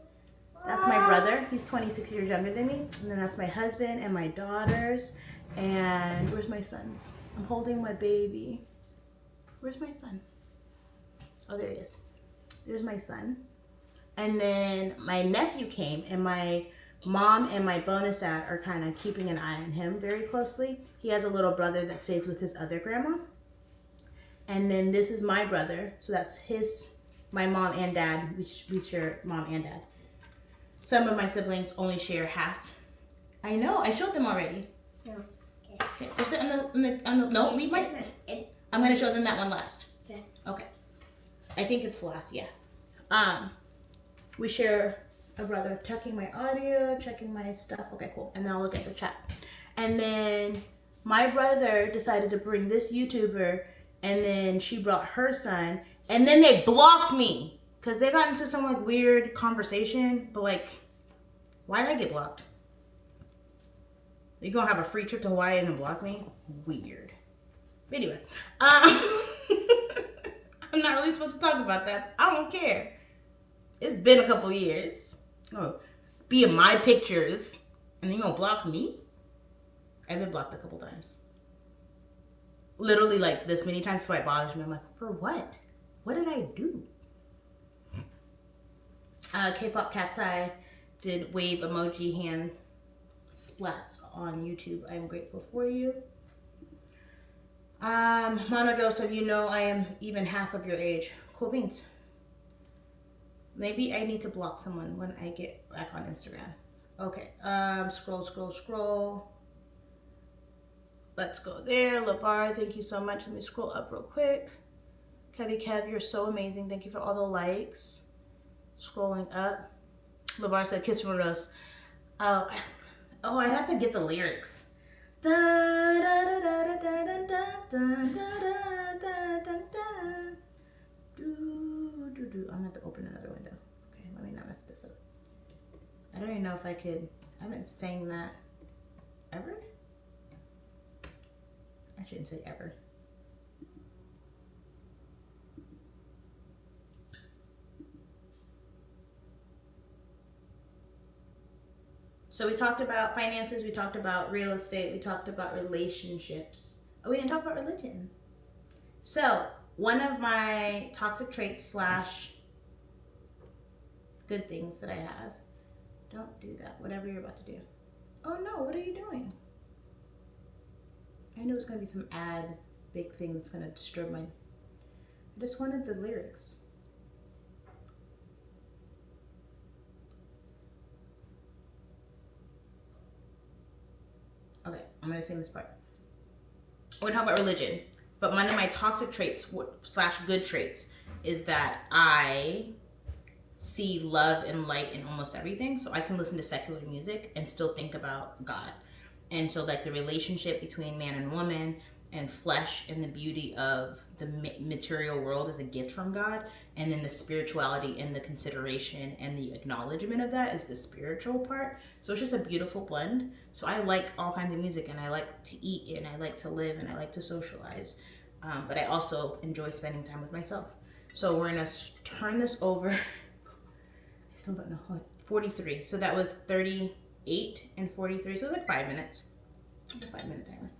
Speaker 1: That's my brother. He's 26 years younger than me. And then that's my husband and my daughters.
Speaker 3: And where's my sons? I'm holding my baby. Where's my son? Oh, there he is. There's my son. And then my nephew came, and my mom and my bonus dad are kind of keeping an eye on him very closely. He has a little brother that stays with his other grandma. And then this is my brother. So that's my mom and dad. We share mom and dad. Some of my siblings only share half. I know, I showed them already.
Speaker 2: No.
Speaker 3: Okay, just sit on the no, leave my, I'm gonna show them that one last.
Speaker 2: Okay.
Speaker 3: Okay. I think it's last, yeah. We share a brother. Checking my audio, checking my stuff. Okay, cool. And then I'll look at the chat. And then my brother decided to bring this YouTuber, and then she brought her son, and then they blocked me because they got into some like weird conversation. But like, why did I get blocked? You gonna have a free trip to Hawaii and then block me? Weird. But anyway, I'm not really supposed to talk about that. I don't care. It's been a couple years. Oh, be in my pictures, and then you gonna block me? I've been blocked a couple times. Literally like this many times, so it bothers me. I'm like, for what? What did I do? K-pop Cat's Eye did wave emoji hand splats on YouTube. I'm grateful for you. Mono Joseph, you know I am even half of your age. Cool beans. Maybe I need to block someone when I get back on Instagram. Okay, scroll. Let's go there. Labar, thank you so much. Let me scroll up real quick. Kevy Kev, you're so amazing. Thank you for all the likes. Scrolling up. Labar said, kiss from a rose. Oh, I have to get the lyrics. Da, da, da, da, da, da, da, da, da, da, da. I'm gonna have to open another window. Okay, let me not mess this up. I don't even know if I could. I haven't sang that ever. I shouldn't say ever. So we talked about finances, we talked about real estate, we talked about relationships. Oh, we didn't talk about religion. So one of my toxic traits / good things that I have. Don't do that, whatever you're about to do. Oh no, what are you doing? I knew it was gonna be some big thing that's gonna disturb I just wanted the lyrics. Okay, I'm gonna sing this part. We're talking about religion, but one of my toxic traits / good traits is that I see love and light in almost everything. So I can listen to secular music and still think about God. And so like the relationship between man and woman and flesh and the beauty of the material world is a gift from God. And then the spirituality and the consideration and the acknowledgement of that is the spiritual part. So it's just a beautiful blend. So I like all kinds of music, and I like to eat, and I like to live, and I like to socialize. But I also enjoy spending time with myself. So we're gonna turn this over. I still don't know. 43. So that was 38 and 43. So it was like 5 minutes. It's a 5-minute timer.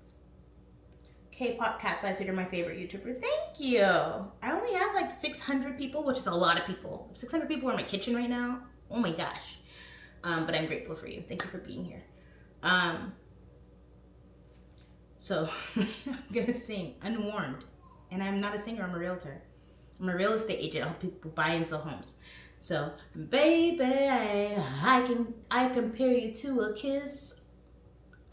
Speaker 3: K-pop Cat's Eye, so you're my favorite YouTuber. Thank you. I only have like 600 people, which is a lot of people. 600 people are in my kitchen right now. Oh my gosh. But I'm grateful for you. Thank you for being here. So I'm gonna sing Unwarmed. And I'm not a singer, I'm a realtor. I'm a real estate agent. I help people buy and sell homes. So, baby, I compare you to a kiss.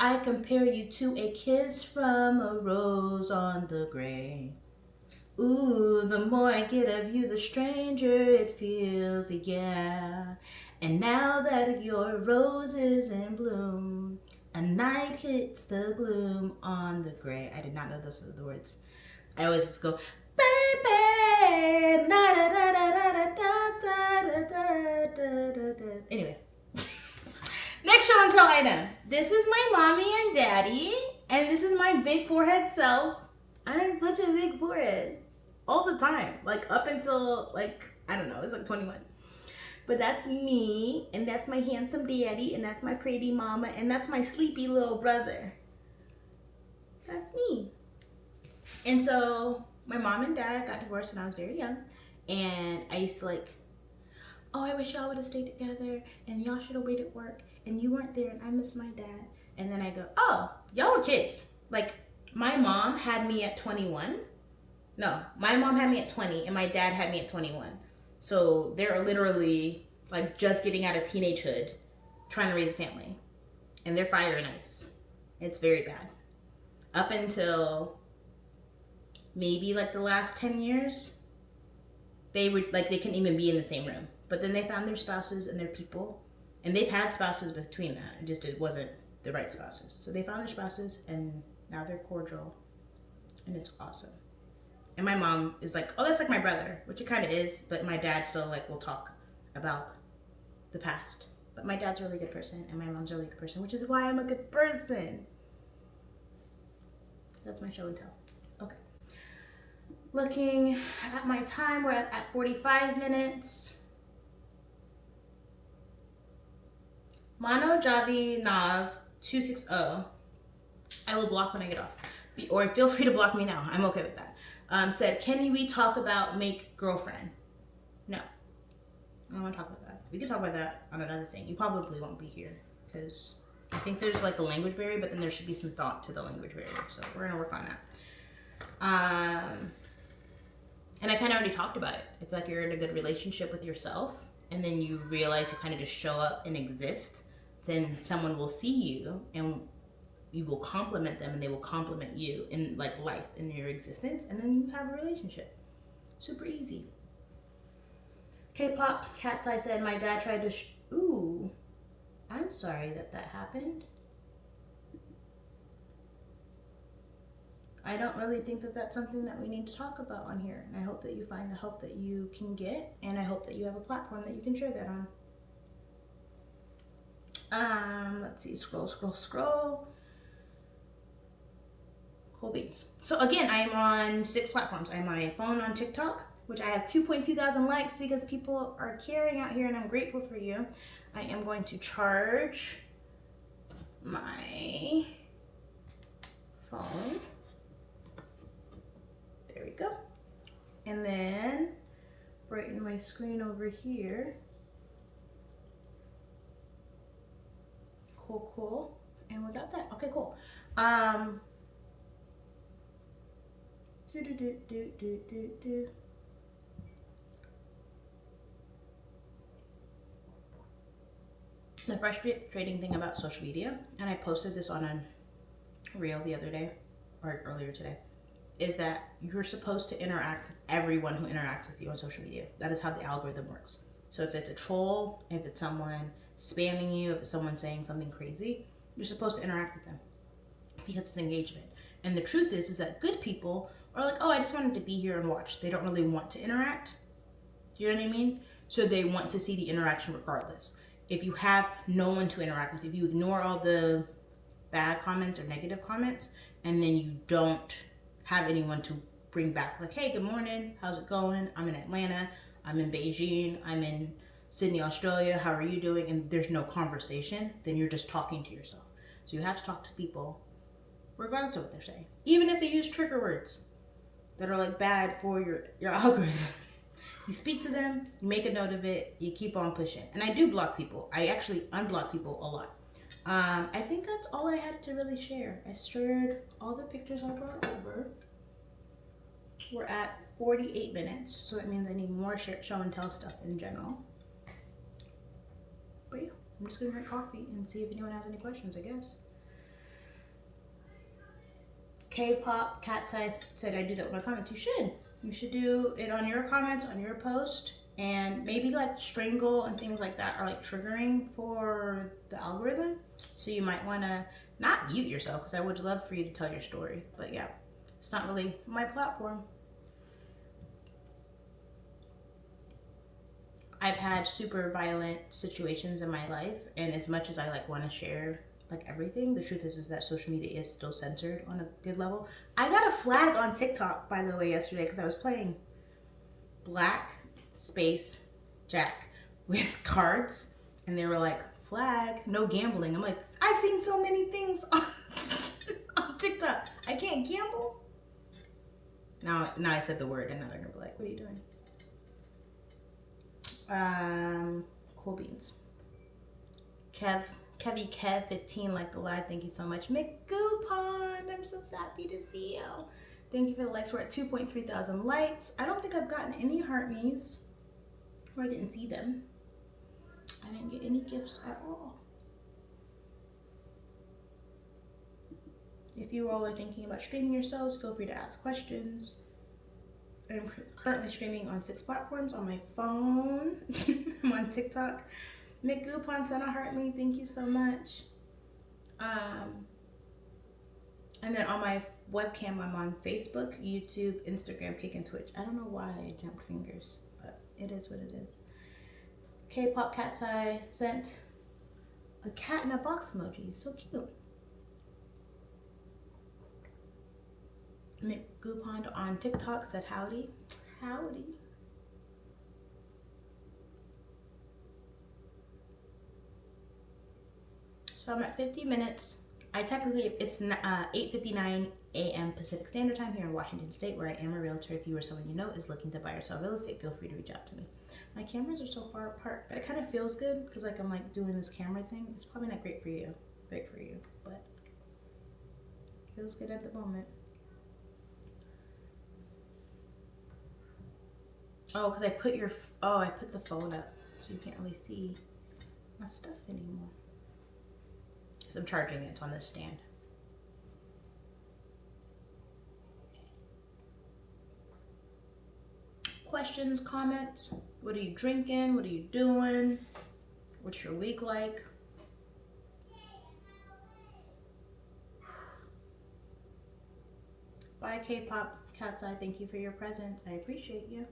Speaker 3: I compare you to a kiss from a rose on the grave. Ooh, the more I get of you, the stranger it feels, yeah. And now that your rose is in bloom, a night hits the gloom on the grave. I did not know those were the words. I always just go, baby, na da da da da da da da da da da. Anyway. Next show and tell item. This is my mommy and daddy, and this is my big forehead self. I have such a big forehead all the time, like up until like I don't know, it's like 21. But that's me, and that's my handsome daddy, and that's my pretty mama, and that's my sleepy little brother. That's me. And so my mom and dad got divorced when I was very young. And I used to like, oh, I wish y'all would have stayed together and y'all should have waited at work and you weren't there and I miss my dad. And then I go, oh, y'all were kids. Like, my mom had me at 21. No, my mom had me at 20 and my dad had me at 21. So they're literally like just getting out of teenagehood, trying to raise a family. And they're fire and ice. It's very bad. Up until maybe like the last 10 years, they couldn't even be in the same room. But then they found their spouses and their people. And they've had spouses between that. It wasn't the right spouses. So they found their spouses and now they're cordial. And it's awesome. And my mom is like, oh, that's like my brother, which it kind of is. But my dad still like will talk about the past. But my dad's a really good person and my mom's a really good person, which is why I'm a good person. That's my show and tell. Okay. Looking at my time, we're at 45 minutes. Mano Javi Nav 260. I will block when I get off. Or feel free to block me now. I'm okay with that. Said, can we talk about make girlfriend? No. I don't want to talk about that. We can talk about that on another thing. You probably won't be here because I think there's like the language barrier, but then there should be some thought to the language barrier. So we're going to work on that. And I kind of already talked about it. I feel like you're in a good relationship with yourself and then you realize you kind of just show up and exist, then someone will see you and you will compliment them and they will compliment you in like life, in your existence, and then you have a relationship. Super easy. K-pop, Cat's Eye said, my dad tried to ooh, I'm sorry that happened. I don't really think that that's something that we need to talk about on here. And I hope that you find the help that you can get. And I hope that you have a platform that you can share that on. Let's see, scroll. Cool beans. So again, I am on 6 platforms. I'm on my phone on TikTok, which I have 2.2 thousand likes because people are caring out here and I'm grateful for you. I am going to charge my phone. There we go. And then brighten my screen over here. Cool. And we got that. Okay, cool. The frustrating thing about social media, and I posted this on a reel the other day, or earlier today, is that you're supposed to interact with everyone who interacts with you on social media. That is how the algorithm works. So if it's a troll, if it's someone spamming you, if it's someone saying something crazy, you're supposed to interact with them because it's engagement. And the truth is that good people are like, oh, I just wanted to be here and watch. They don't really want to interact. Do you know what I mean? So they want to see the interaction regardless. If you have no one to interact with, if you ignore all the bad comments or negative comments, and then you don't have anyone to bring back, like, hey, good morning, how's it going? I'm in Atlanta, I'm in Beijing, I'm in Sydney, Australia, how are you doing? And there's no conversation, then you're just talking to yourself. So you have to talk to people regardless of what they're saying. Even if they use trigger words that are like bad for your algorithm. You speak to them, you make a note of it, you keep on pushing. And I do block people. I actually unblock people a lot. I think that's all I had to really share. I shared all the pictures I brought over. We're at 48 minutes, so it means I need more show and tell stuff in general. But yeah, I'm just gonna drink coffee and see if anyone has any questions, I guess. K-pop, Cat's Eye said I do that with my comments. You should. You should do it on your comments, on your post, and maybe like strangle and things like that are like triggering for the algorithm. So you might want to not mute yourself, because I would love for you to tell your story. But yeah, it's not really my platform. I've had super violent situations in my life, and as much as I like want to share like everything, the truth is that social media is still censored on a good level. I got a flag on TikTok, by the way, yesterday because I was playing Black Space Jack with cards, and they were like, flag, no gambling. I'm like, I've seen so many things on TikTok. I can't gamble. Now I said the word, and now they're gonna be like, "What are you doing?" Cool beans. Kev 15 like the live. Thank you so much. McGoopon, I'm so happy to see you. Thank you for the likes. We're at 2.3 thousand likes. I don't think I've gotten any heart me's, or I didn't see them. I didn't get any gifts at all. If you all are thinking about streaming yourselves, feel free to ask questions. I'm currently streaming on 6 platforms on my phone. I'm on TikTok. McGoopon sent a heart me. Thank you so much. And then on my webcam, I'm on Facebook, YouTube, Instagram, Kick, and Twitch. I don't know why I jumped fingers, but it is what it is. K-pop cat's eye sent a cat in a box emoji. So cute. McGoopon on TikTok said howdy. Howdy. So I'm at 50 minutes. It's 8:59 a.m. Pacific Standard Time here in Washington State, where I am a realtor. If you or someone you know is looking to buy or sell real estate, feel free to reach out to me. My cameras are so far apart, but it kind of feels good because like I'm like doing this camera thing. It's probably not great for you, but feels good at the moment. Oh, because I put the phone up so you can't really see my stuff anymore. Because I'm charging it, it's on this stand. Questions, comments? What are you drinking? What are you doing? What's your week like? Bye, K-pop cat's eye. Thank you for your presence. I appreciate you.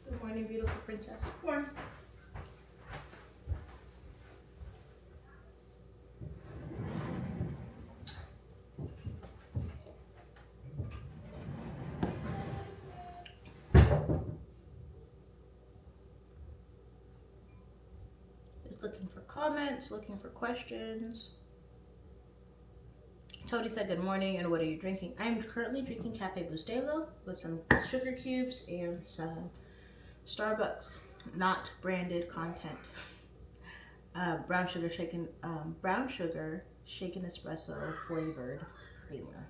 Speaker 3: Good morning, beautiful princess. Come on. Just looking for comments, looking for questions. Tony said good morning, and what are you drinking? I'm currently drinking Cafe Bustelo with some sugar cubes and some Starbucks not branded content. Brown sugar shaken espresso flavored creamer.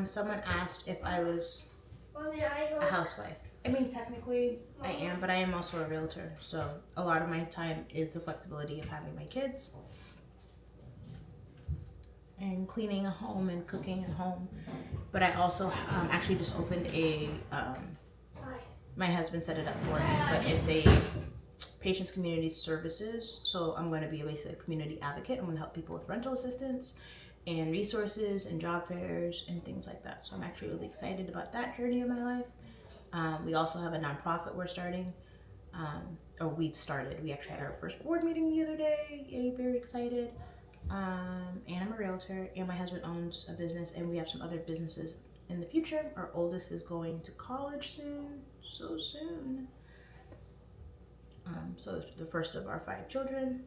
Speaker 3: Someone asked if I was a housewife. I mean, technically I am, but I am also a realtor. So a lot of my time is the flexibility of having my kids and cleaning a home and cooking at home. But I also actually just opened my husband set it up for me, but it's a patients community services. So I'm going to be basically a community advocate. I'm going to help people with rental assistance and resources and job fairs and things like that. So I'm actually really excited about that journey in my life. We also have a nonprofit we're starting, or we've started. We actually had our first board meeting the other day. Yay, very excited. And I'm a realtor, and my husband owns a business, and we have some other businesses in the future. Our oldest is going to college soon, so soon. So the first of our 5 children.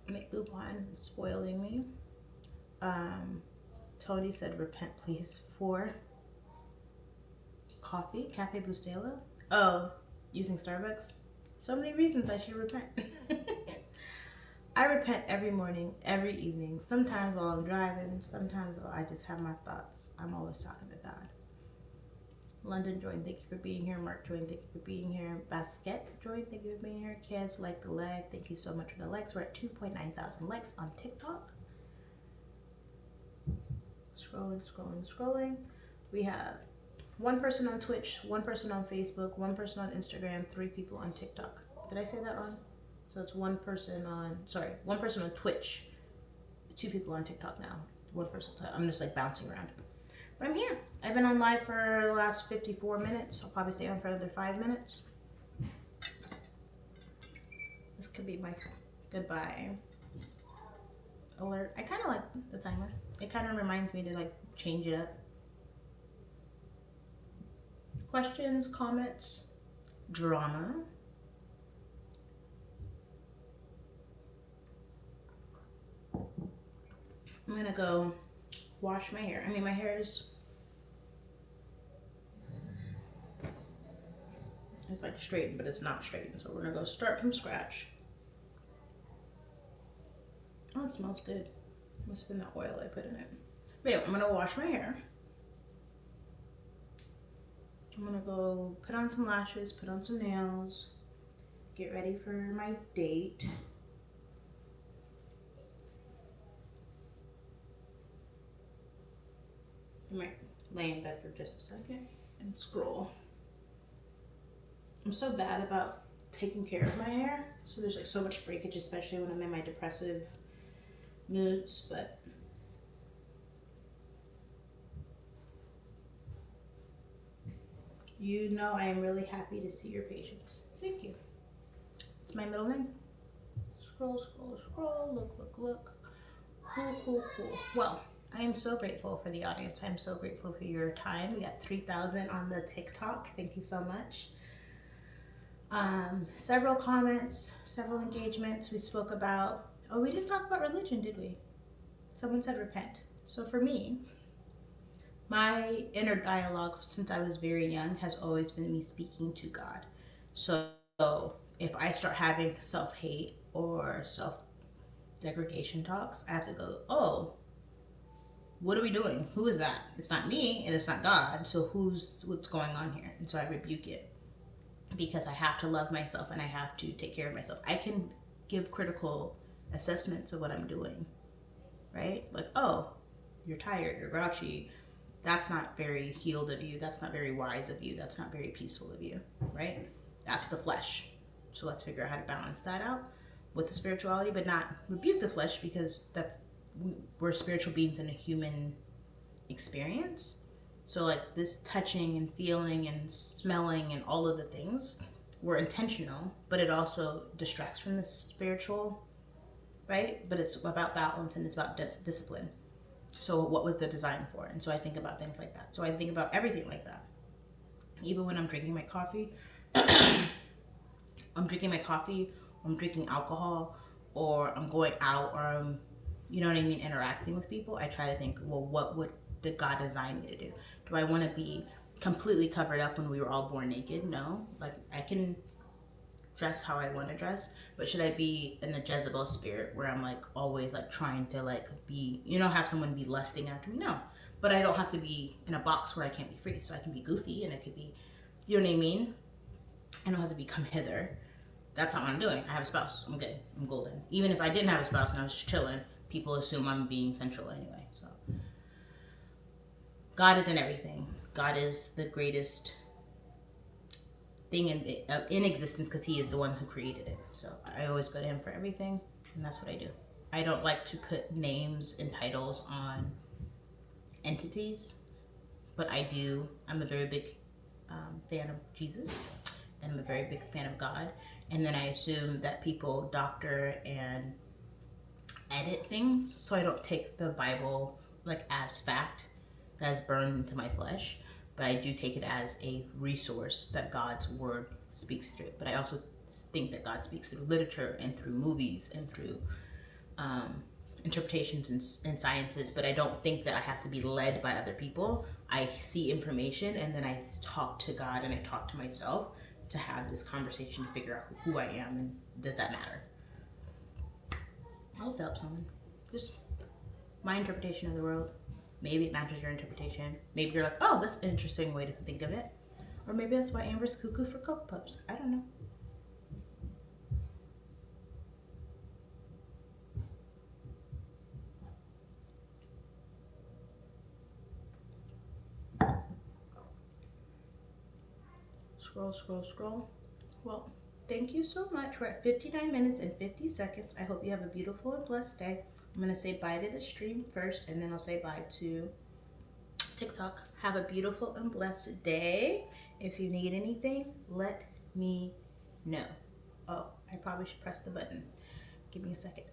Speaker 3: McGoopon is spoiling me. Tony said, repent please for coffee, Cafe Bustelo. Oh, using Starbucks. So many reasons I should repent. I repent every morning, every evening. Sometimes while I'm driving, sometimes while I just have my thoughts. I'm always talking to God. London joined, thank you for being here. Mark joined, thank you for being here. Basket joined, thank you for being here. Kaz liked the live, thank you so much for the likes. We're at 2.9 thousand likes on TikTok. Scrolling. We have 1 person on Twitch, 1 person on Facebook, 1 person on Instagram, 3 people on TikTok. Did I say that wrong? So it's 1 person on, 1 person on Twitch, 2 people on TikTok now. 1 person, I'm just like bouncing around. But I'm here. I've been on live for the last 54 minutes. I'll probably stay on for another 5 minutes. This could be my goodbye alert. I kind of like the timer. It kind of reminds me to like change it up. Questions, comments, drama. I'm gonna go wash my hair. I mean, my hair is it's like straightened, but it's not straightened. So we're gonna go start from scratch. Oh, it smells good. Must have been the oil I put in it. But anyway, I'm gonna wash my hair. I'm gonna go put on some lashes, put on some nails, get ready for my date. I might lay in bed for just a second and scroll. I'm so bad about taking care of my hair, so there's like so much breakage, especially when I'm in my depressive moods, but you know I am really happy to see your patience. Thank you. It's my middle name. Scroll, scroll, scroll, look, look, look. Cool, cool, cool. Well, I am so grateful for the audience. I'm so grateful for your time. We got 3,000 on the TikTok. Thank you so much. Several comments, several engagements. We spoke about, oh, we didn't talk about religion, did we? Someone said repent. So for me, my inner dialogue since I was very young has always been me speaking to God. So if I start having self-hate or self-degradation talks, I have to go, oh, what are we doing? Who is that? It's not me and it's not God. So what's going on here? And so I rebuke it because I have to love myself and I have to take care of myself. I can give critical assessments of what I'm doing, right? Like, oh, you're tired, you're grouchy. That's not very healed of you. That's not very wise of you. That's not very peaceful of you, right? That's the flesh. So let's figure out how to balance that out with the spirituality, but not rebuke the flesh, because we're spiritual beings in a human experience. So like this touching and feeling and smelling and all of the things were intentional, but it also distracts from the spiritual, right? But it's about balance and it's about discipline. So what was the design for? And so I think about things like that. So I think about everything like that. Even when I'm drinking my coffee, I'm drinking alcohol, or I'm going out, or I'm, you know what I mean, interacting with people. I try to think, well, what did God design me to do? Do I want to be completely covered up when we were all born naked? No. Like, I can dress how I want to dress, but should I be in a Jezebel spirit where I'm like always like trying to like be, have someone be lusting after me? No. But I don't have to be in a box where I can't be free. So I can be goofy and I could be, you know what I mean? I don't have to become hither. That's not what I'm doing. I have a spouse. I'm good. I'm golden. Even if I didn't have a spouse and I was just chilling, people assume I'm being central anyway. So God is in everything. God is the greatest thing in existence, because he is the one who created it. So I always go to him for everything, and that's what I do. I don't like to put names and titles on entities, but I do. I'm a very big fan of Jesus, and I'm a very big fan of God. And then I assume that people doctor and edit things, so I don't take the Bible like as fact that is burned into my flesh, but I do take it as a resource that God's word speaks through. But I also think that God speaks through literature and through movies and through interpretations and sciences, but I don't think that I have to be led by other people. I see information and then I talk to God and I talk to myself to have this conversation to figure out who I am and does that matter. I hope that helps someone. Just my interpretation of the world. Maybe it matches your interpretation. Maybe you're like, oh, that's an interesting way to think of it. Or maybe that's why Amber's cuckoo for Cocoa Puffs. I don't know. Scroll. Well, thank you so much. We're at 59 minutes and 50 seconds. I hope you have a beautiful and blessed day. I'm going to say bye to the stream first, and then I'll say bye to TikTok. Have a beautiful and blessed day. If you need anything, let me know. Oh, I probably should press the button. Give me a second.